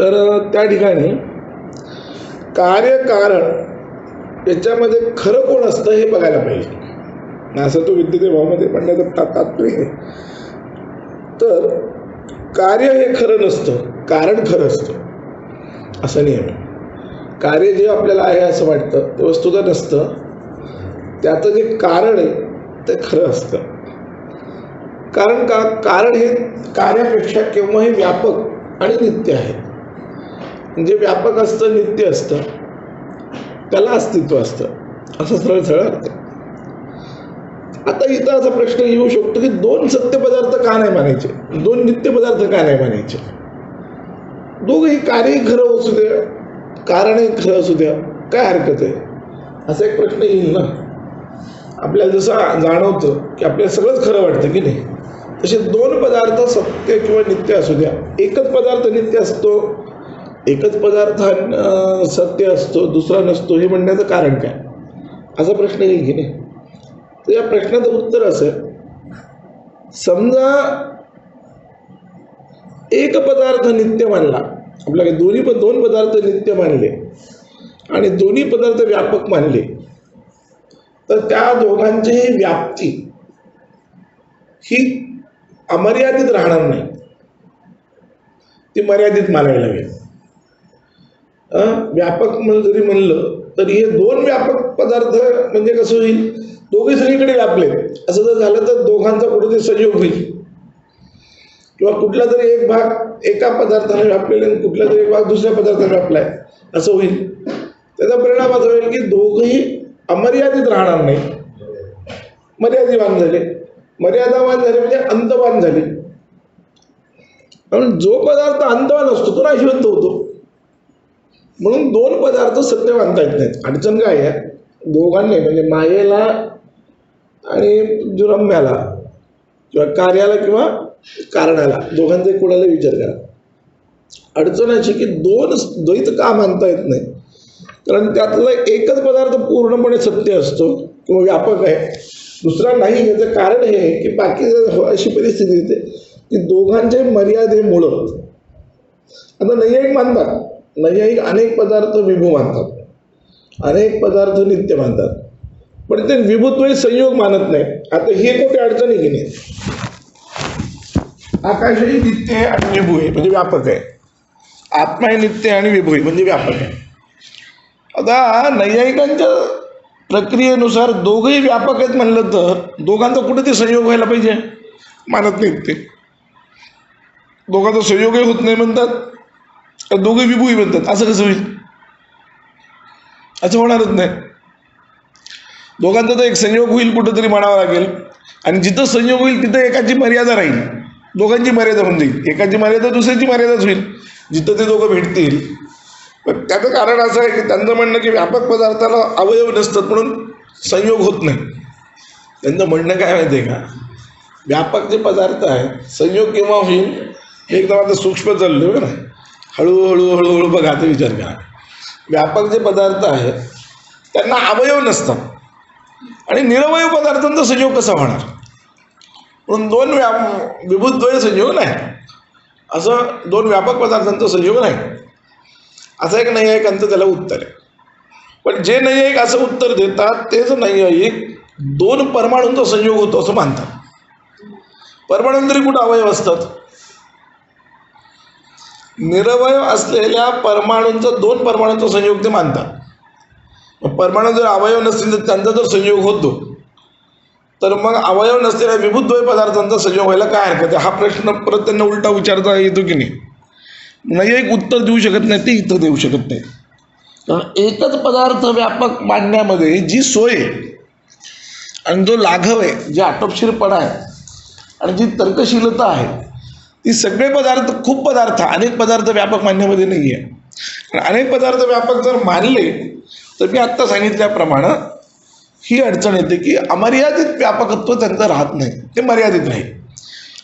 तर त्या ठिकाणी कार्यकारण याच्यामध्ये खरं कोण असतं हे बघायला पाहिजे. असं तो विद्युत भावामध्ये म्हणण्याचं तात्पर्य आहे. तर कार्य हे खरं नसतं, कारण खरं असतं असं नियम आहे. कार्य जे आपल्याला आहे असं वाटतं ते वस्तुतः नसतं, त्याचं जे कारण आहे ते खरं असतं. कारण का? कारण हे कार्यापेक्षा केव्हाही व्यापक आणि नित्य आहे. जे व्यापक असतं, नित्य असतं, त्याला अस्तित्व असतं असं सरळ सरळ अर्थ. आता इथं असा प्रश्न येऊ शकतो की दोन सत्य पदार्थ का नाही मानायचे, दोन नित्य पदार्थ का नाही मानायचे? दोघंही कार्यही खरं असू द्या, कारणही खरं असू द्या, काय हरकत आहे? असा एक प्रश्न येईल ना. आपल्याला जसं जाणवतं की आपल्याला सगळंच खरं वाटतं की नाही, तसे दोन पदार्थ सत्य किंवा नित्य असू द्या, एकच पदार्थ नित्य असतो, एकच पदार्थ सत्य असतो, दुसरा नसतो, हे म्हणण्याचं कारण काय? असा प्रश्न येईल की नाही. तर या प्रश्नाचं उत्तर असं, समजा एक पदार्थ नित्य मानला, आपल्याला दोन पदार्थ नित्य मानले आणि दोन्ही पदार्थ व्यापक मानले, तर त्या दोघांचीही व्याप्ती ही अमर्यादित राहणार नाही, ती मर्यादित मानायला लागेल. व्यापक जरी म्हणलं तरी हे दोन व्यापक पदार्थ म्हणजे कसं होईल, दोघे सगळीकडे व्यापले असं जर झालं तर दोघांचा कुठेतरी संयोग होईल, किंवा कुठला तरी एक भाग एका पदार्थाने व्यापलेला आणि कुठला तरी एक भाग दुसऱ्या पदार्थाने व्यापलाय असं होईल. त्याचा परिणाम असा होईल की दोघंही अमर्यादित राहणार नाही, मर्यादिवान झाले. मर्यादावान झाले म्हणजे अंतवान झाले. कारण जो पदार्थ अंतवान असतो तो नाशवंत होतो. म्हणून दोन पदार्थ सत्य मानता येत नाहीत. अडचण काय आहे, दोघांनी म्हणजे मायेला आणि रम्याला किंवा कार्याला किंवा कारणाला, दोघांचा कोणाला विचार करा. अडचण अशी की दोन द्वैत का मानता येत नाही, कारण त्यातला एकच पदार्थ पूर्णपणे सत्य असतो किंवा व्यापक आहे, दुसरा नाही. याचं कारण हे आहे की बाकी अशी परिस्थिती येते की दोघांच्या मर्यादेमुळं, आता नैयायिक मानतात, नैयायिक अनेक पदार्थ विभू मानतात, अनेक पदार्थ नित्य मानतात, पण ते विभुत्व संयोग मानत नाही. आता हे कुठे अडचण आहे की नाही. आकाशही नित्य आहे आणि विभू आहे म्हणजे व्यापक आहे, आत्मा हे नित्य आणि विभू आहे म्हणजे व्यापक आहे. आता नैयायिकांच्या प्रक्रियेनुसार दोघंही व्यापक आहेत म्हणलं तर दोघांचा कुठेतरी संयोग व्हायला पाहिजे, मानत नाहीत ते. दोघांचा संयोगही होत नाही म्हणतात, दोघे विभूही म्हणतात, असं कसं होईल? असं होणारच नाही. दोघांचा तर एक संयोग होईल कुठंतरी म्हणावा लागेल, आणि जिथं संयोग होईल तिथं एकाची मर्यादा राहील, दोघांची मर्यादा होऊन जाईल. एकाची मर्यादा दुसऱ्याची मर्यादाच होईल जिथं ते दोघं भेटतील. पण त्याचं कारण असं आहे की त्यांचं म्हणणं की व्यापक पदार्थाला अवयव नसतात म्हणून संयोग होत नाही. त्यांचं म्हणणं काय माहिती आहे का, व्यापक जे पदार्थ आहेत संयोग केव्हा होईल, एकदम आता सूक्ष्म चाललो आहे ना, हळूहळू हळूहळू बघा, आता विचार करा. व्यापक जे पदार्थ आहेत त्यांना अवयव नसतात आणि निरवयव पदार्थांचा संयोग कसा होणार, म्हणून दोन विभुद्वय संयोग नाही, असं दोन व्यापक पदार्थांचा संयोग नाही, असं एक नैयायिकांचं त्याला उत्तर आहे. पण जे नैयायिक असं उत्तर देतात तेच नैयायिक दोन परमाणूंचा संयोग होतो असं मानतात. परमाणू तरी कुठं अवयव असतात, निरवयव असलेल्या परमाणूंचा दोन परमाणूंचा संयोग ते मानतात. परमाणू जर अवयव नसतील तर त्यांचा जर संयोग होतो तर मग अवयव नसलेल्या विभुद्वय पदार्थांचा संयोग व्हायला काय हरकत आहे, हा प्रश्न परत त्यांना उलटा विचारता येतो की नाही. नैयायिक उत्तर देऊ शकत नाही, ते इथं देऊ शकत नाही. कारण एकच पदार्थ व्यापक मांडण्यामध्ये जी सोय आणि जो लाघव आहे, जे आटोपशीरपणा आहे आणि जी तर्कशीलता आहे, ती सगळे पदार्थ, खूप पदार्थ, अनेक पदार्थ व्यापक मानण्यामध्ये नाही आहे. अनेक पदार्थ व्यापक जर मानले तर मी आत्ता सांगितल्याप्रमाणे ही अडचण येते की अमर्यादित व्यापकत्व त्यांचं राहत नाही, ते मर्यादित राहील.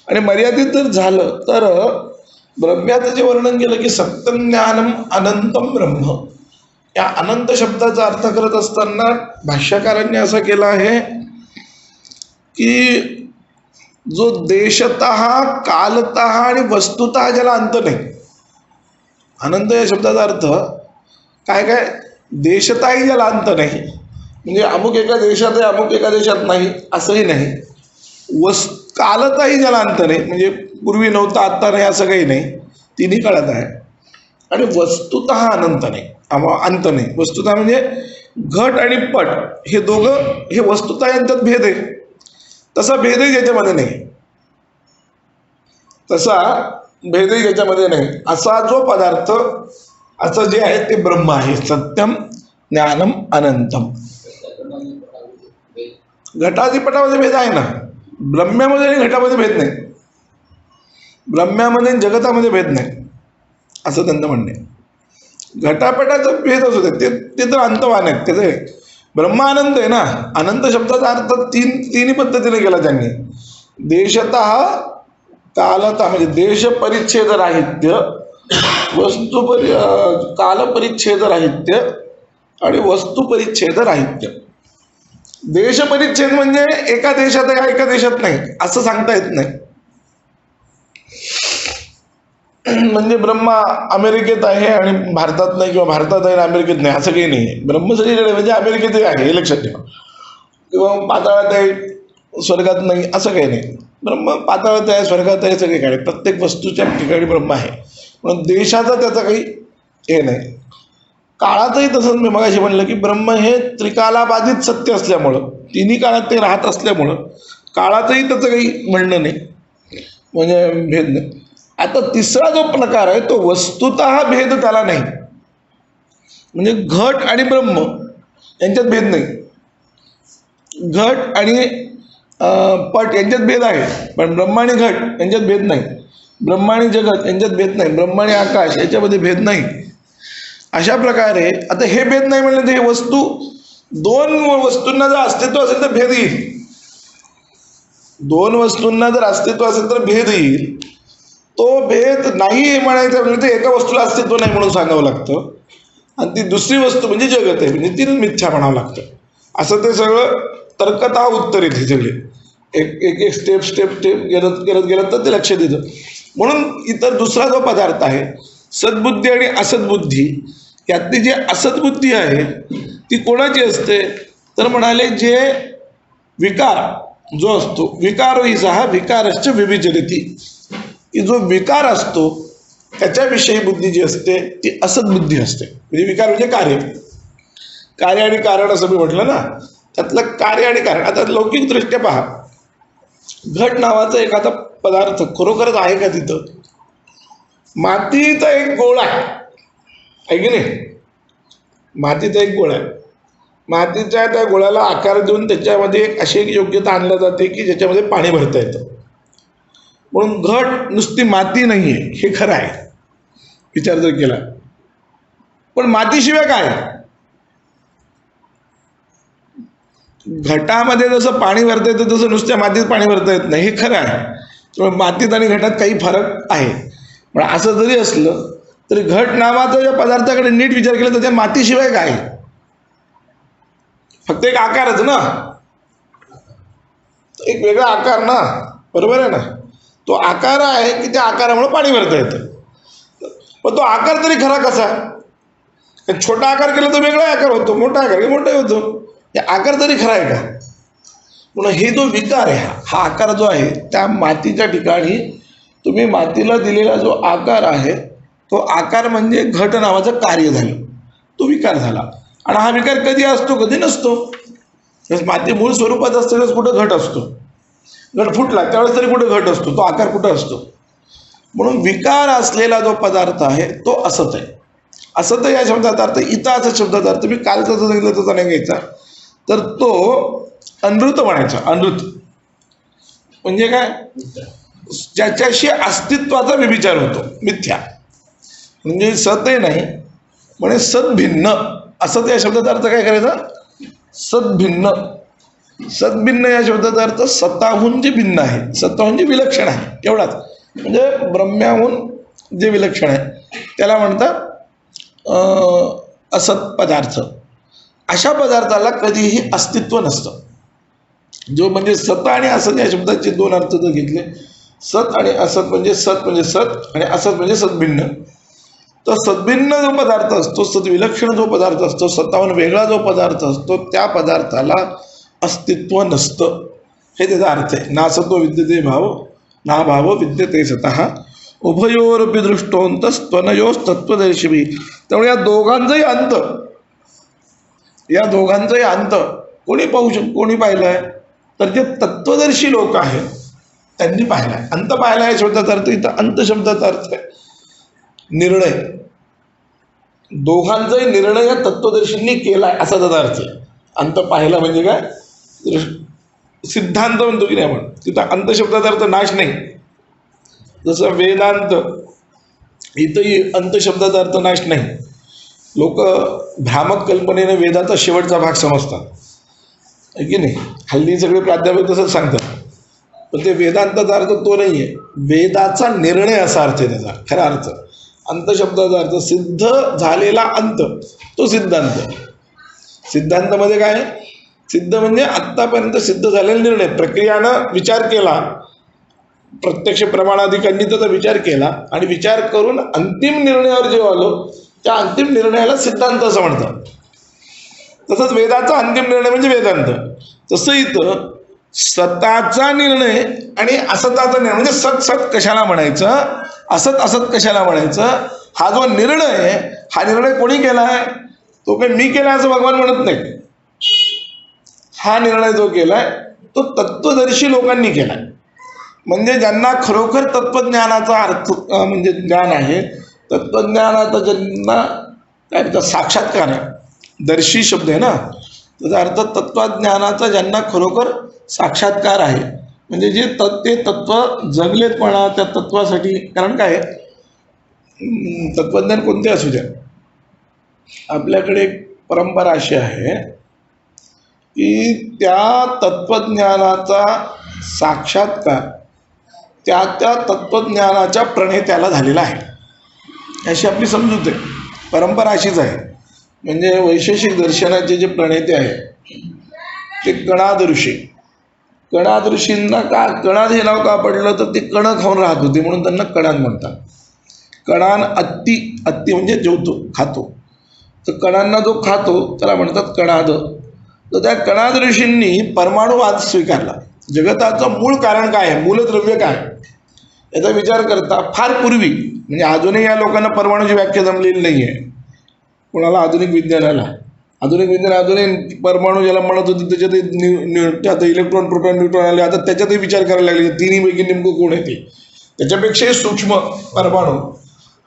आणि मर्यादित जर झालं तर ब्रह्म्याचं जे वर्णन केलं की सत्यं ज्ञानम अनंतम ब्रह्म, या अनंत शब्दाचा अर्थ करत असताना भाष्यकारांनी असा केला आहे की जो देशतः, कालतः आणि वस्तुतः ज्याला अंत नाही, अनंत या शब्दाचा अर्थ काय काय, देशताही ज्याला अंत नाही, म्हणजे अमुक एका देशात आहे अमुक एका देशात नाही असंही नाही. कालताही ज्याला अंत नाही, म्हणजे पूर्वी नव्हता आत्ता नाही असं काही नाही, तिन्ही काळात आहे. आणि वस्तुतः अनंत नाही, अंत नाही. वस्तुतः म्हणजे घट आणि पट हे दोघं, हे वस्तुतः यांच्यात भेद आहे, तसा भेदही ज्याच्यामध्ये नाही, तसा भेदही ज्याच्यामध्ये नाही. असा जो पदार्थ, असं जे आहे ते ब्रह्म आहे. सत्यम ज्ञानम अनंतम. घटाधिपटामध्ये भेद आहे ना, ब्रह्म्यामध्ये आणि घटामध्ये भेद नाही, ब्रह्म्यामध्ये आणि जगतामध्ये भेद नाही असं त्यांचं म्हणणे. घटापटाचा भेद असू दे, ते तर अंतवान आहेत, त्याचे ब्रह्मानंद आहे ना. अनंत शब्दाचा अर्थ तिन्ही पद्धतीने केला त्यांनी. देशतः, कालतः म्हणजे देश परिच्छेद राहित्य, कालपरिच्छेद राहित्य आणि वस्तू परिच्छेद राहित्य. देश परिच्छेद म्हणजे एका देशात आहे एका देशात नाही असं सांगता येत नाही. म्हणजे ब्रह्मा अमेरिकेत आहे आणि भारतात नाही, किंवा भारतात आहे आणि अमेरिकेत नाही असं काही नाही. ब्रह्म सगळीकडे म्हणजे अमेरिकेतही आहे हे लक्षात ठेवा, किंवा पाताळात आहे स्वर्गात नाही असं काही नाही. ब्रह्म पाताळात आहे स्वर्गात आहे सगळीकडे, प्रत्येक वस्तूच्या ठिकाणी ब्रह्म आहे. म्हणून देशाचा त्याचा काही हे नाही. काळातही तसंच मी मगाशी म्हणलं की ब्रह्म हे त्रिकालाबाधित सत्य असल्यामुळं, तिन्ही काळात ते राहत असल्यामुळं काळातही त्याचं काही म्हणणं नाही, म्हणजे भेद नाही. आता तिसरा जो प्रकार आहे तो वस्तुतः भेद त्याला नाही, म्हणजे घट आणि ब्रह्म यांच्यात भेद नाही. घट आणि पट यांच्यात भेद आहे, पण ब्रह्म आणि घट यांच्यात भेद नाही. ब्रह्म आणि जगत यांच्यात भेद नाही. ब्रह्म आणि आकाश याच्यामध्ये भेद नाही. अशा प्रकारे आता हे भेद नाही म्हणलं तर हे वस्तू, दोन वस्तूंना जर अस्तित्व असेल तर भेद येईल. दोन वस्तूंना जर अस्तित्व असेल तर भेद येईल. तो भेद नाही म्हणायचं म्हणजे ते एका वस्तूला अस्तित्व नाही म्हणून सांगावं लागतं, आणि ती दुसरी वस्तू म्हणजे जगत आहे म्हणजे ती मिथ्या म्हणावं लागतं. असं ते सगळं तर्कतः उत्तर येते सगळे, एक एक स्टेप गेलं तर ते लक्षात येतं. म्हणून इतर दुसरा जो पदार्थ आहे सद्बुद्धी आणि असद्बुद्धी, यातली जी असद्बुद्धी आहे ती कोणाची असते तर म्हणाले जे विकार जो असतो, विकारो ही सहा विकारश्च विविचरती, की जो विकार असतो त्याच्याविषयी बुद्धी जी असते ती असद्बुद्धी असते. म्हणजे विकार म्हणजे कार्य आणि कारण असं मी म्हटलं ना, त्यातलं कार्य आणि कारण. आता लौकिकदृष्ट्या पहा, घट नावाचा एखादा पदार्थ खरोखरच आहे का तिथं? मातीचा एक गोळा आहे की नाही, मातीचा एक गोळा आहे. मातीच्या त्या गोळ्याला आकार देऊन त्याच्यामध्ये एक अशी एक योग्यता आणल्या जाते की ज्याच्यामध्ये पाणी भरता येतं. म्हणून घट नुसती माती नाही आहे हे खरं आहे, विचार जर केला. पण मातीशिवाय काय? घटामध्ये जसं पाणी भरता येतं तसं नुसत्या मातीत पाणी भरता येत नाही हे खरं आहे. त्यामुळे मातीत आणि घटात काही फरक आहे. पण असं जरी असलं तरी घट नावाच्या या पदार्थाकडे नीट विचार केला तर त्या मातीशिवाय काय? फक्त एक आकारच ना, एक वेगळा आकार ना, बरोबर आहे ना. तो आकार आहे की त्या आकारामुळे पाणी भरता येतं. पण तो आकार तरी खरा कसा? छोटा आकार केला तर वेगळा आकार होतो, मोठा आकार मोठा होतो. हे आकार तरी खरा आहे का? म्हणून हे जो विकार आहे, हा आकार जो आहे त्या मातीच्या ठिकाणी तुम्ही मातीला दिलेला जो आकार आहे तो आकार म्हणजे घट नावाचं कार्य झालं, तो विकार झाला. आणि हा विकार कधी असतो कधी नसतो. माती मूळ स्वरूपात असते त्यावेळेस कुठं घट असतो, घट फुटला त्यावेळेस तरी कुठं घट असतो, तो आकार कुठं असतो. म्हणून विकार असलेला जो पदार्थ आहे तो असत आहे. असत या शब्दाचा अर्थ, इथं असा शब्दाचा अर्थ मी कालचा जो सांगितलं तसा नाही घ्यायचा, तर तो अनृत म्हणायचा. अनृत म्हणजे काय? ज्याच्याशी अस्तित्वाचा व्यभिचार होतो, मिथ्या. म्हणजे सतही नाही म्हणजे सद्भिन्न. असत या शब्दाचा अर्थ काय करायचा? सद्भिन्न. सद्भिन्न या शब्दाचा अर्थ सताहून जे भिन्न आहे, सताहून जे विलक्षण आहे एवढाच. म्हणजे ब्रह्म्याहून जे विलक्षण आहे त्याला म्हणतात असत पदार्थ. अशा पदार्थाला कधीही अस्तित्व नसतं. जो म्हणजे सत आणि असत या शब्दाचे दोन अर्थ जर घेतले, सत आणि असत म्हणजे सत आणि असत म्हणजे सद्भिन्न. तो सद्भिन्न जो पदार्थ असतो, सद्विलक्षण जो पदार्थ असतो, स्वतःहून वेगळा जो पदार्थ असतो, त्या पदार्थाला अस्तित्व नसतं. हे त्याचा अर्थ आहे. नासत्व विद्यते भाव ना भाव विद्यते सतः उभयोरपि दृष्टोंतस्त्वनयोस्तत्वदर्शिभी. त्यामुळे या दोघांचाही अंत कोणी कोणी पाहिलाय, तर जे तत्वदर्शी लोक आहेत त्यांनी पाहिलाय. अंत पाहिला आहे शब्दाचा अर्थ, इथं अंत शब्दाचा अर्थ आहे निर्णय. दोघांचाही निर्णय या तत्वदर्शींनी केलाय असा त्याचा अर्थ आहे. अंत पाहिला म्हणजे काय, सिद्धांत म्हणतो की नाही आपण, तिथं अंत शब्दाचा अर्थ नाश नाही. जसं वेदांत, इथंही अंत शब्दाचा अर्थ नाश नाही. लोक भ्रामक कल्पनेने वेदाचा शेवटचा भाग समजतात, आहे की नाही. हल्ली सगळे प्राध्यापक तसंच सांगतात, पण ते वेदांताचा अर्थ तो नाही आहे. वेदाचा निर्णय असा अर्थ आहे त्याचा खरा अर्थ. अंत शब्दाचा अर्थ सिद्ध झालेला अंत, तो सिद्धांत. सिद्धांतामध्ये काय, सिद्ध म्हणजे आत्तापर्यंत सिद्ध झालेला निर्णय, प्रक्रियानं विचार केला, प्रत्यक्ष प्रमाणाधिकांनी त्याचा विचार केला आणि विचार करून अंतिम निर्णयावर जेव्हा आलो, त्या अंतिम निर्णयाला सिद्धांत असं म्हणतात. तसंच वेदाचा अंतिम निर्णय म्हणजे वेदांत. तसं इथं सताचा निर्णय आणि असताचा निर्णय, म्हणजे सत सत कशाला म्हणायचं, असत असत कशाला म्हणायचं, हा जो निर्णय आहे, हा निर्णय कोणी केलाय, तो काही मी केला असं भगवान म्हणत नाही. हा निर्णय जो केलाय तो तत्वदर्शी लोकांनी केलाय. म्हणजे ज्यांना खरोखर तत्वज्ञानाचा अर्थ म्हणजे ज्ञान आहे, तत्वज्ञानाचा ज्यांना काय म्हणतात साक्षात्कार आहे, दर्शी शब्द आहे ना, त्याचा अर्थ तत्वज्ञानाचा ज्यांना खरोखर साक्षात्कार आहे, म्हणजे जे ते तत्व जगलेत म्हणा त्या तत्वासाठी. कारण काय, तत्वज्ञान कोणते असू द्या, आपल्याकडे एक परंपरा अशी आहे की त्या तत्वज्ञानाचा साक्षात्कार त्या त्या तत्वज्ञानाच्या प्रणेत्याला झालेला आहे, अशी आपली समजूत आहे. परंपरा अशीच आहे. म्हणजे वैशेषिक दर्शनाचे जे प्रणेते आहेत ते कणाद ऋषी. कणाद ऋषींना का कणाद हे नाव का पडलं, तर ते कणं खाऊन राहत होते म्हणून त्यांना कणाद म्हणतात. कणान अत्ती, अत्ती म्हणजे जेवतो खातो, तर कणांना जो खातो त्याला म्हणतात कणाद. तर त्या कणाद ऋषींनी परमाणुवाद स्वीकारला. जगताचं मूळ कारण काय आहे, मूलद्रव्य काय, याचा विचार करता फार पूर्वी, म्हणजे अजूनही या लोकांना परमाणूची व्याख्या जमलेली नाही आहे. कोणाला आधुनिक विज्ञानाला, आधुनिक विज्ञान अजूनही परमाणू ज्याला म्हणत होते त्याच्यात आता इलेक्ट्रॉन प्रोटॉन न्यूट्रॉन आले, आता त्याच्यातही विचार करायला लागले तिन्हीपैकी नेमकं कोण आहे ते. त्याच्यापेक्षाही सूक्ष्म परमाणू,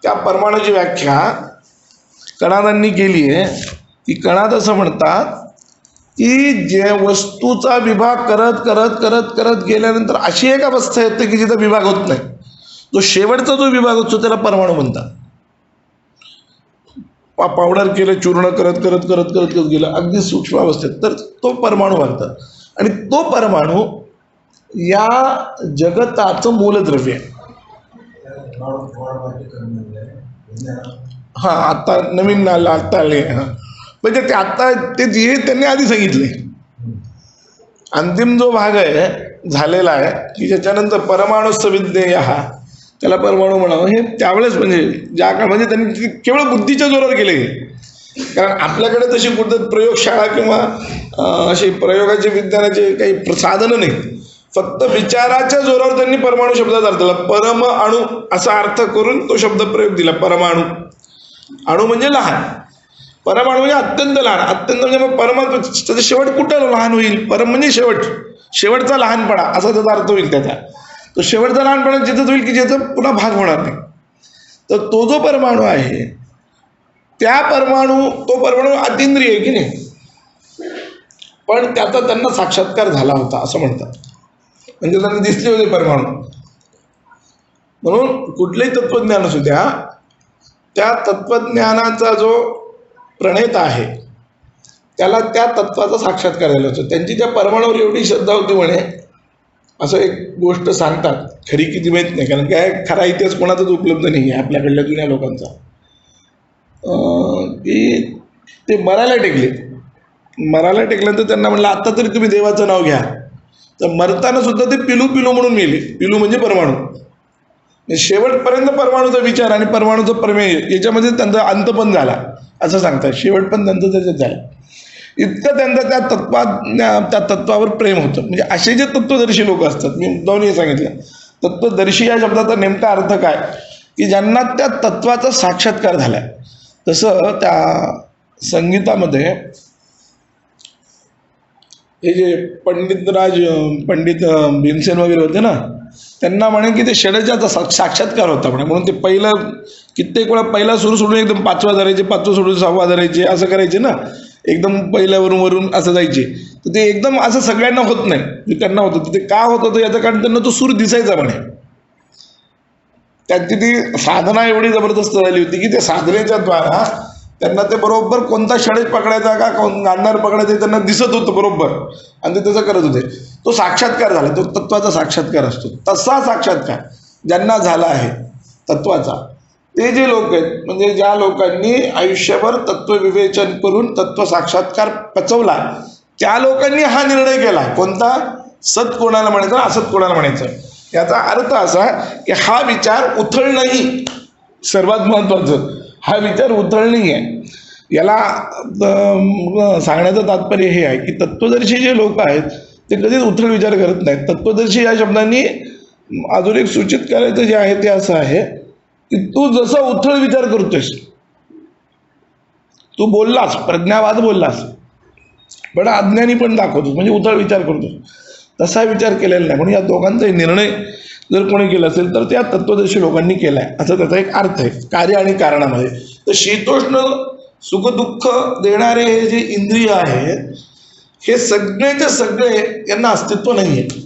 त्या परमाणूची व्याख्या कणादांनी केली आहे. की कणाद असं म्हणतात की जे वस्तूचा विभाग करत करत करत करत गेल्यानंतर अशी एक अवस्था येते की जिथं विभाग होत नाही, तो शेवटचा जो विभाग असतो त्याला परमाणू म्हणतात. पावडर केलं, चूर्ण करत करत करत करत करत गेलं अगदी सूक्ष्म अवस्थेत, तर तो परमाणू म्हणतात. आणि तो परमाणू या जगताचं मूलद्रव्य आहे. हा आता नवीन आता आले, म्हणजे ते आता ते जे त्यांनी आधी सांगितले. अंतिम जो भाग आहे झालेला आहे की ज्याच्यानंतर परमाणूच विज्ञेय हा, त्याला परमाणू म्हणावं, हे त्यावेळेस म्हणजे ज्या काळामध्ये त्यांनी केवळ बुद्धीच्या जोरावर केले. कारण आपल्याकडे तशी कुठं प्रयोगशाळा किंवा अशी प्रयोगाचे विज्ञानाचे काही साधनं नाही. फक्त विचाराच्या जोरावर त्यांनी परमाणू शब्दाचा अर्थ दिला. परम अणु असा अर्थ करून तो शब्द प्रयोग दिला. परमाणु, अणु म्हणजे लहान, परमाणु म्हणजे अत्यंत लहान. अत्यंत म्हणजे मग परमाणु त्याचा शेवट कुठं लहान होईल, परम म्हणजे शेवटचा लहानपणा असा त्याचा अर्थ होईल. त्याचा तो शेवटचा लहानपणा जिथंच होईल की ज्याचा पुन्हा भाग होणार नाही. तर तो जो परमाणू आहे त्या तो परमाणू अतिंद्रिय आहे की नाही, पण त्याचा त्यांना साक्षात्कार झाला होता असं म्हणतात. म्हणजे त्यांना दिसले होते परमाणू. म्हणून कुठलंही तत्वज्ञान असू द्या, त्या तत्वज्ञानाचा जो प्रणेता आहे त्याला त्या तत्वाचा साक्षात्कार झाला होता. त्यांची त्या परमाणूवर एवढी श्रद्धा होती म्हणे, असं एक गोष्ट सांगतात, खरी किती माहीत नाही, कारण काय खरा इतिहास कोणाचाच उपलब्ध नाही आहे आपल्याकडल्या जुन्या लोकांचा, की ते मरायला टेकल्यानंतर त्यांना म्हणलं आता तरी तुम्ही देवाचं नाव घ्या. तर मरताना सुद्धा ते पिलू पिलू म्हणून मेले. पिलू म्हणजे परमाणू. शेवटपर्यंत परमाणूचा विचार आणि परमाणूचं प्रमेय याच्यामध्ये त्यांचा अंत पण झाला असं सांगतात. शेवट पण त्यांचं त्याच्यात झालं. इतकं त्यांचं त्या तत्वावर प्रेम होतं. म्हणजे असे जे तत्वदर्शी लोक असतात, मी दोन्ही सांगितलं. तत्वदर्शी या शब्दाचा नेमका अर्थ काय, की ज्यांना त्या तत्वाचा साक्षात्कार झालाय. तसं त्या संगीतामध्ये हे जे पंडित भीमसेन वगैरे होते ना, त्यांना म्हणे की ते षडजाचा साक्षात्कार होता म्हणे. म्हणून ते पहिलं कित्येक वेळा पहिला सुरू सोडून एकदम पाचवा धरायचे, पाचवा सोडून सहावा धरायचे, असं करायचे ना. एकदम पहिल्यावरून वरून असं जायचे. तर ते एकदम असं सगळ्यांना होत नाही. त्यांना होतं ते का होत होतं याचं कारण त्यांना तो सूर दिसायचा म्हणे. त्यांची ती साधना एवढी जबरदस्त झाली होती की त्या साधनेच्या द्वारा त्यांना ते बरोबर कोणता षडेज पकडायचा का गांधार पकडायचा त्यांना दिसत होतं बरोबर, आणि ते तसं करत होते. तो साक्षात्कार झाला, तो तत्वाचा साक्षात्कार असतो. तसा साक्षात्कार ज्यांना झाला आहे तत्वाचा, ते जे लोक आहेत, म्हणजे ज्या लोकांनी आयुष्यभर तत्वविवेचन करून तत्व साक्षात्कार पचवला, त्या लोकांनी हा निर्णय केला. कोणता? सत कोणाला म्हणायचं, असत कोणाला म्हणायचं. याचा अर्थ असा की हा विचार उथळणंही सर्वात महत्वाचं. हा विचार उथळणी आहे. याला सांगण्याचं तात्पर्य हे आहे की तत्वदर्शी जे लोक आहेत ते कधीच उथळ विचार करत नाहीत. तत्वदर्शी या शब्दांनी अजून एक सूचित करायचं जे आहे ते असं आहे की तू जसं उथळ विचार करतोयस, तू बोललास, प्रज्ञावाद बोललास, पण अज्ञानी पण दाखवतोस, म्हणजे उथळ विचार करतोस, तसा विचार केलेला नाही. म्हणून या दोघांचा निर्णय जर कोणी केला असेल तर त्या तत्वदर्शी लोकांनी केलाय, असा त्याचा एक अर्थ आहे कार्य आणि कारणामध्ये. तर शीतोष्ण सुखदुःख देणारे हे जे इंद्रिय आहेत, हे सगळेचे सगळे यांना अस्तित्व नाही आहे.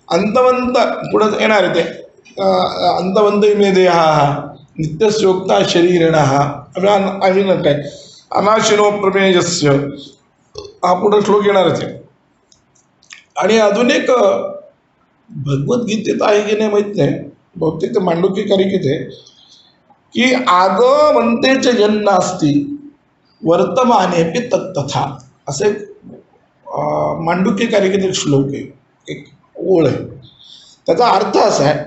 अंतवंत पुढे येणार आहे ते, अंतवंत इमे देहा नित्यस्योक्ता शरीरेण अविन काय अनाशिनो प्रमेयस्य, हा पुढे श्लोक येणारच आहे. आणि अजून एक भगवद्गीतेत आहे की नाही माहित नाही, बहुतेक ते मांडुक्य कारिकेत आहे की आगमन्तेच जन्नास्ति वर्तमानेपि तत्तथा, असे मांडुक्य कारिकेत एक श्लोक आहे, एक ओळ आहे. त्याचा अर्थ असा आहे,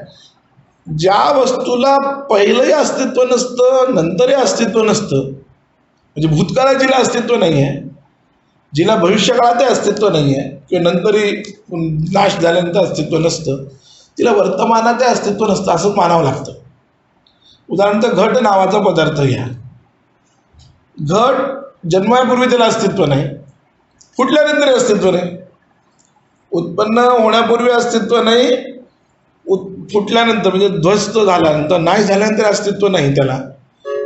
ज्या वस्तूला पहिलंही अस्तित्व नसतं, नंतरही अस्तित्व नसतं, म्हणजे भूतकाळात जिला अस्तित्व नाही आहे, जिला भविष्यकाळातही अस्तित्व नाही आहे, किंवा नंतरही नाश झाल्यानंतर अस्तित्व नसतं, तिला वर्तमानातही अस्तित्व नसतं असंच मानावं लागतं. उदाहरणार्थ घट नावाचा पदार्थ घ्या. घट जन्मापूर्वी त्याला अस्तित्व नाही, फुटल्यानंतरही अस्तित्व नाही, उत्पन्न होण्यापूर्वी अस्तित्व नाही, फुटल्यानंतर म्हणजे ध्वस्त झाल्यानंतर, नाश झाल्यानंतर अस्तित्व नाही त्याला.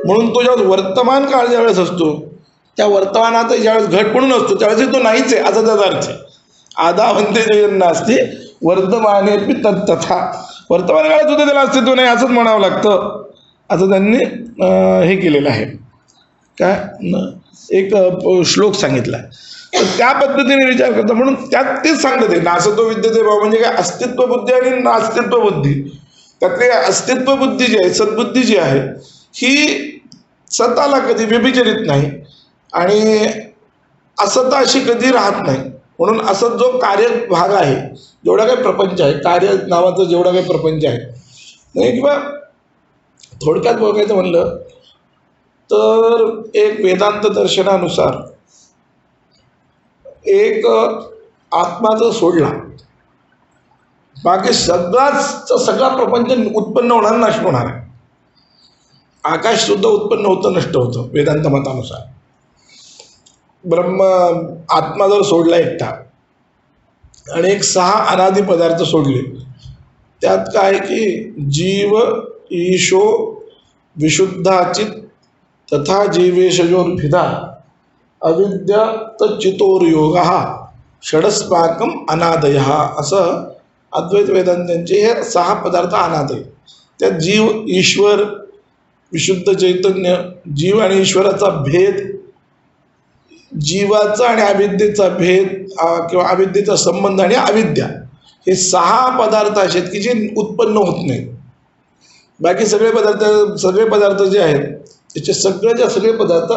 म्हणून तो ज्यावेळेस वर्तमान काळ ज्यावेळेस असतो, त्या वर्तमानात ज्यावेळेस घट म्हणून असतो त्यावेळेस तो नाहीच आहे असा त्याचा अर्थ आहे. आदावंते जन्नास्ति वर्तमानेपि तत्तथा, वर्तमान काळात सुद्धा त्याला अस्तित्व नाही असंच म्हणावं लागतं, असं त्यांनी हे केलेलं आहे. काय एक श्लोक सांगितला, तर त्या पद्धतीने विचार करतो. म्हणून त्यात तेच सांगतात ते नासतो विद्यते भाव, म्हणजे काय अस्तित्व बुद्धी आणि नास्तित्व बुद्धी. त्यातली अस्तित्व बुद्धी जी आहे, सद्बुद्धी जी आहे, ही सताला कधी व्यभिचरित नाही आणि असता अशी कधी राहत नाही. म्हणून असं जो कार्य भाग आहे, जेवढा काही प्रपंच आहे, कार्य नावाचा जेवढा काही प्रपंच आहे, नाही किंवा थोडक्यात बघायचं म्हणलं तर एक वेदांत दर्शनानुसार एक आत्मा जर सोडला, बाकी सगळा प्रपंच उत्पन्न होणार, नष्ट होणार आहे. आकाश सुद्धा उत्पन्न होतं, नष्ट होतं वेदांत मतानुसार. आत्मा जर सोडला एकटा आणि एक 6 अनादि पदार्थ सोडले, त्यात काय की जीव ईशो विशुद्धाचित तथा जीवेशयोर्भिदा अविद्या तच्चितोर्योग षडस्माकम अनादय, असं अद्वैत वेदांतांचे हे 6 पदार्थ अनादय. त्यात जीव, ईश्वर, विशुद्ध चैतन्य, जीव आणि ईश्वराचा भेद, जीवाचा आणि अविद्येचा भेद किंवा अविद्येचा संबंध आणि अविद्या, हे 6 पदार्थ असे आहेत की जे उत्पन्न होत नाहीत. बाकी सगळे पदार्थ जे आहेत त्याचे सगळे पदार्थ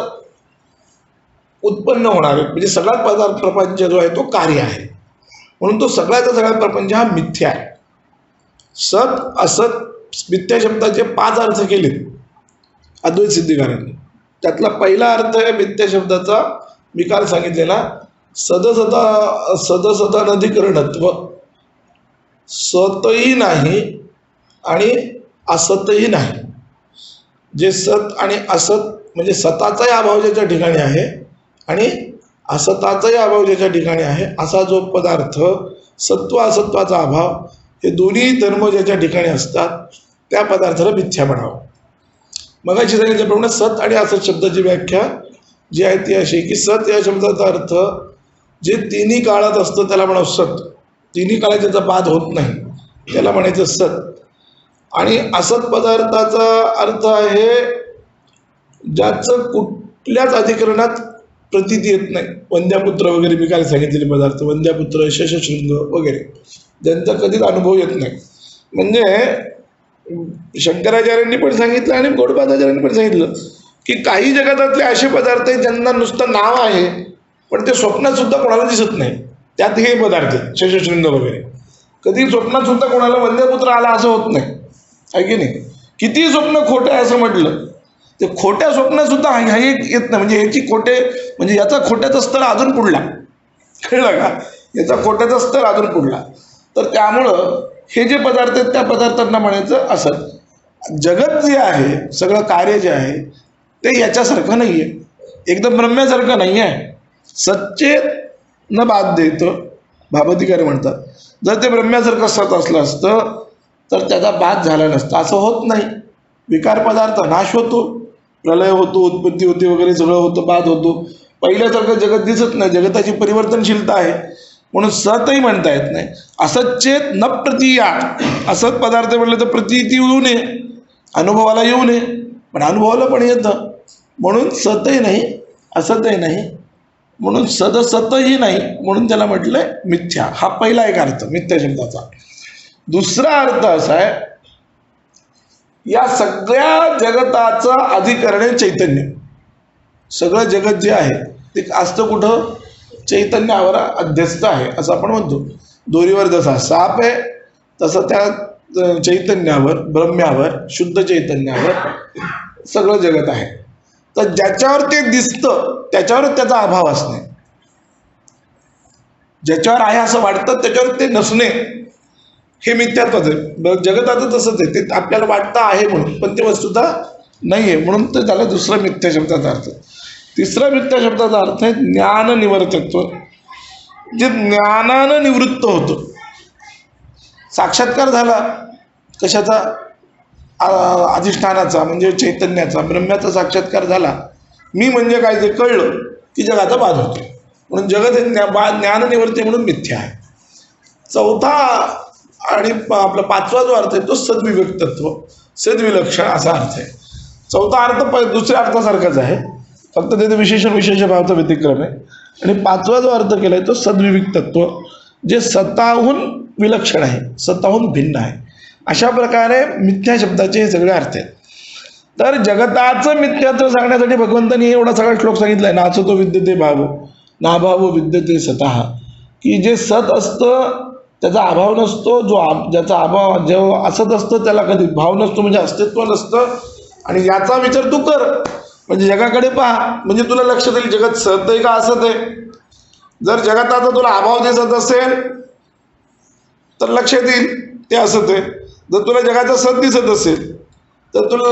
उत्पन्न होणार आहेत. म्हणजे सगळा प्रपंच जो आहे तो कार्य आहे. म्हणून तो सगळा प्रपंच हा मिथ्या आहे. सत असत मिथ्या शब्दाचे 5 अर्थ केलेत अद्वैत सिद्धिकारांनी. त्यातला पहिला अर्थ आहे मिथ्या शब्दाचा, मी काल सांगितलेला, सदसदानधिकरणत्व. सतही नाही आणि असतही नाही. जे सत आणि असत म्हणजे सताचाही अभाव ज्याच्या ठिकाणी आहे आणि असताचाही अभाव ज्याच्या ठिकाणी आहे असा जो पदार्थ, सत्व असत्वाचा अभाव, हे दोन्ही धर्म ज्याच्या ठिकाणी असतात त्या पदार्थाला मिथ्या म्हणावं. मगाशी सांगितल्याप्रमाणे सत आणि असत शब्दाची व्याख्या जी आहे ती अशी की सत या शब्दाचा अर्थ जे तिन्ही काळात असतं त्याला म्हणावं सत. तिन्ही काळात ज्याचा बाद होत नाही त्याला म्हणायचं सत. आणि असत पदार्थाचा अर्थ आहे ज्याचं कुठल्याच अधिकरणात प्रतीती येत नाही. वंद्यापुत्र वगैरे मी काय सांगितलेले पदार्थ, वंद्यापुत्र, शशशृंग वगैरे, ज्यांचा कधीच अनुभव येत नाही. म्हणजे शंकराचार्यांनी पण सांगितलं आणि गौडपादाचार्यांनी पण सांगितलं की काही जगातातले असे पदार्थ आहेत ज्यांना नुसतं नाव आहे पण ते स्वप्नात सुद्धा कोणाला दिसत नाही. त्यात हे पदार्थ शशशृंग वगैरे. कधी स्वप्नात सुद्धा कोणाला वंद्यपुत्र आला असं होत नाही, आहे की नाही. किती स्वप्न खोटं आहे असं म्हटलं ते खोट्या स्वप्नात सुद्धा हा एक येत नाही. म्हणजे याची खोटे म्हणजे याचा खोट्याचा स्तर अजून पुढला, कळलं का, याचा खोट्याचा स्तर अजून पुढला. तर त्यामुळं हे जे पदार्थ आहेत त्या पदार्थांना म्हणायचं असं. जगत जे आहे, सगळं कार्य जे आहे ते याच्यासारखं नाही आहे, एकदम ब्रह्म्यासारखं नाही आहे. सच्चे न बाद देतं भागवतिकार म्हणतात. जर ते ब्रह्म्यासारखं सत असलं असतं तर त्याचा बाद झाला नसता. असं होत नाही. विकार पदार्थ नाश होतो, प्रलय होतो, उत्पत्ती होते वगैरे सगळं होतं, बाद होतो. पहिल्यासारखं जगत दिसत नाही, जगताची परिवर्तनशीलता आहे म्हणून सतही म्हणता येत नाही. असच्चेत न प्रतीयात. असत पदार्थ म्हटलं तर प्रतीती येऊ नये, अनुभवाला येऊ नये, पण अनुभवाला पण येतं म्हणून सतही नाही असतही नाही म्हणून सदसतही नाही म्हणून त्याला म्हटलंय मिथ्या. हा पहिला एक अर्थ मिथ्या शब्दाचा. दुसरा अर्थ असा आहे या सगळ्या जगताचं अधिकरण आहे चैतन्य. सगळं जगत जे आहे ते असतं कुठं, चैतन्यावर अध्यस्त आहे असं आपण म्हणतो. दोरीवर जसा साप आहे तसं त्या चैतन्यावर, ब्रह्म्यावर, शुद्ध चैतन्यावर सगळं जगत आहे. तर ज्याच्यावर ते दिसतं त्याच्यावर त्याचा अभाव असणे, ज्याच्यावर आहे असं वाटतं त्याच्यावर ते नसणे, हे मिथ्यात्वच आहे. जगताचं तसंच आहे, ते आपल्याला वाटतं आहे म्हणून पण ते वस्तुतः नाही आहे म्हणून तर त्याला दुसरा मिथ्या शब्दाचा अर्थ. तिसरा मिथ्या शब्दाचा अर्थ आहे ज्ञान निवर्तत्व. जे ज्ञानानं निवृत्त होतं. साक्षात्कार झाला कशाचा, अधिष्ठानाचा म्हणजे चैतन्याचा, ब्रह्म्याचा साक्षात्कार झाला, मी म्हणजे काय ते कळलं की जगाचा बाद होतो म्हणून जगत हे ज्ञान निवर्ते म्हणून मिथ्या आहे. चौथा आणि आपला पाचवा जो अर्थ आहे तो सद्विवेकतत्व, सद्विलक्षण असा अर्थ आहे. चौथा अर्थ दुसऱ्या अर्थासारखाच आहे, फक्त तिथे विशेष भावाचा व्यतिक्रम आहे. आणि पाचवा जो अर्थ केला आहे तो सद्विवेकतत्व, जे स्वतःहून विलक्षण आहे, स्वतःहून भिन्न आहे. अशा प्रकारे मिथ्या शब्दाचे हे सगळे अर्थ आहेत. तर जगताचं मिथ्यात्व सांगण्यासाठी भगवंतांनी एवढा सगळा श्लोक सांगितलाय. नासतो विद्यते भावो नाभावो विद्यते सतः, की जे सत असतं त्याचा अभाव नसतो, ज्याचा अभाव जेव्हा असत असतं त्याला कधी भाव नसतो म्हणजे अस्तित्व नसतं. आणि याचा विचार तू कर म्हणजे जगाकडे पहा म्हणजे तुला लक्षात येईल जगत सत आहे का असत आहे. जर जगताचा तुला अभाव दिसत असेल तर लक्षात येईल ते असत आहे. जर तुला जगाचा सत दिसत असेल तर तुला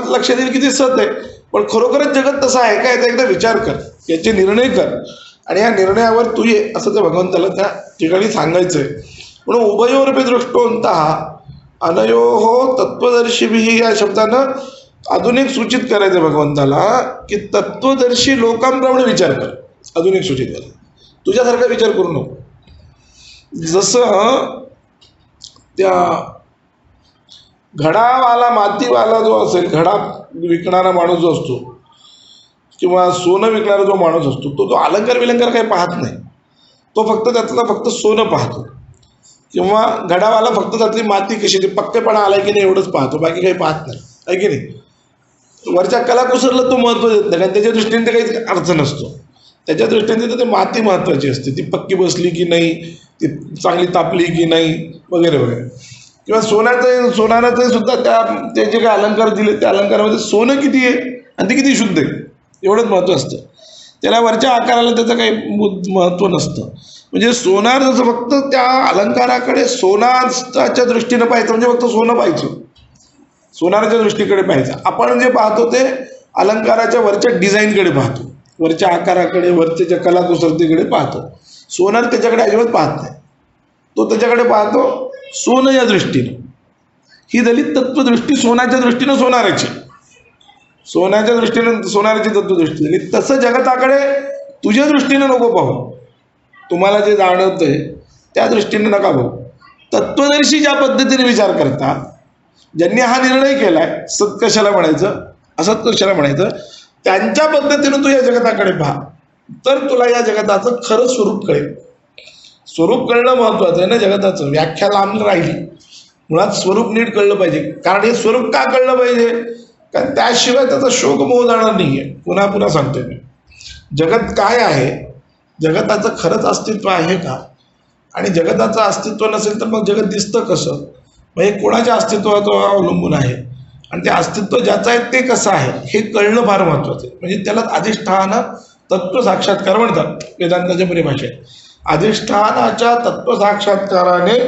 लक्षात येईल की ते सत आहे. पण खरोखरच जगत तसं आहे का याचा एकदा विचार कर, याचे निर्णय कर आणि या निर्णयावर तू ये असं त्या भगवंताला त्या ठिकाणी सांगायचं आहे. म्हणून उभयोरपी दृष्टोंतः अनयोः तत्वदर्शिभिः या शब्दानं अजून एक सूचित करायचं भगवंताला की तत्वदर्शी लोकांप्रमाणे विचार कर. अजून एक सूचित कर, तुझ्यासारखा विचार करू नको. जसं त्या घडावाला मातीवाला जो असेल, घडा विकणारा माणूस जो असतो किंवा सोनं विकणारा जो माणूस असतो तो अलंकार विलंकार काही पाहत नाही, तो फक्त सोनं पाहतो. किंवा घडावाला फक्त त्यातली माती कशी ती पक्केपणा आलाय की नाही एवढंच पाहतो, बाकी काही पाहत नाही, आहे की नाही. वरच्या कलाकुसरला तो महत्त्व देत नाही कारण त्याच्या दृष्टीने ते काहीच अर्थ नसतो. त्याच्या दृष्टीने तर ते माती महत्त्वाची असते, ती पक्की बसली की नाही, ती चांगली तापली की नाही वगैरे वगैरे. किंवा सोनाराचं सुद्धा ते जे काही अलंकार दिले त्या अलंकारामध्ये सोनं किती आहे आणि ते किती शुद्ध आहे एवढंच महत्त्व असतं. त्याला वरच्या आकाराला त्याचं काही महत्त्व नसतं. म्हणजे सोनार जसं फक्त त्या अलंकाराकडे सोनाराच्या दृष्टीनं पाहायचं म्हणजे फक्त सोनं पाहायचं, सोनाराच्या दृष्टीकडे पाहायचं. आपण जे पाहतो ते अलंकाराच्या वरच्या डिझाईनकडे पाहतो, वरच्या आकाराकडे, वरच्या ज्या कलाकुसरतेकडे पाहतो. सोनार त्याच्याकडे अजिबात पाहत नाही, तो त्याच्याकडे पाहतो सोनं या दृष्टीनं. ही झाली तत्वदृष्टी सोन्याच्या दृष्टीनं सोनाराची, सोन्याच्या दृष्टीनं सोनाराची तत्वदृष्टी झाली. तसं जगताकडे तुझ्या दृष्टीनं नको पाहू, तुम्हाला जे जाणवतंय त्या दृष्टीने नका बघू. तत्वदर्शी ज्या पद्धतीने विचार करतात, ज्यांनी हा निर्णय केलाय सत कशाला म्हणायचं असत कशाला म्हणायचं, त्यांच्या पद्धतीनं तू या जगताकडे पहा, तर तुला या जगताचं खरं स्वरूप कळेल. स्वरूप कळणं महत्वाचं आहे ना जगताचं. व्याख्या लांब राहिली, मुळात स्वरूप नीट कळलं पाहिजे. कारण हे स्वरूप का कळलं पाहिजे, कारण त्याशिवाय त्याचा शोक मोह जाणार नाहीये. पुन्हा पुन्हा सांगतोय मी, जगत काय आहे, जगताचं खरंच अस्तित्व आहे का, आणि जगताचं अस्तित्व नसेल तर मग जगत दिसतं कसं, मग हे कोणाच्या अस्तित्वावर अवलंबून आहे, आणि ते अस्तित्व ज्याचं आहे ते कसं आहे हे कळणं फार महत्वाचं आहे. म्हणजे त्याला अधिष्ठान तत्व साक्षात्कार म्हणतात वेदांताच्या परिभाषेत. अधिष्ठानाच्या तत्व साक्षात्काराने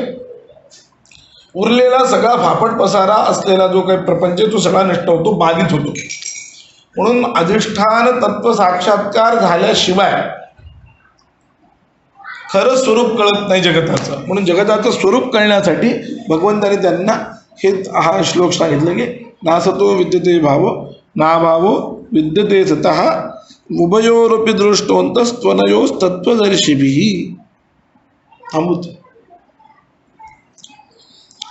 उरलेला सगळा फापट पसारा असलेला जो काही प्रपंच तो सगळा नष्ट होतो, बाधित होतो. म्हणून अधिष्ठान तत्व साक्षात्कार झाल्याशिवाय खरं स्वरूप कळत नाही जगताचं. म्हणून जगताचं स्वरूप कळण्यासाठी भगवंताने त्यांना हा श्लोक सांगितलं की नासतो विद्यते भाव नाभावो विद्यते सतः उभयोरपि दृष्टोऽन्तस्त्वनयोस्तत्त्वदर्शिभिः. थांबूत.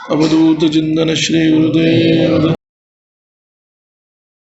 अवधूत चिंतन श्री गुरुदेव.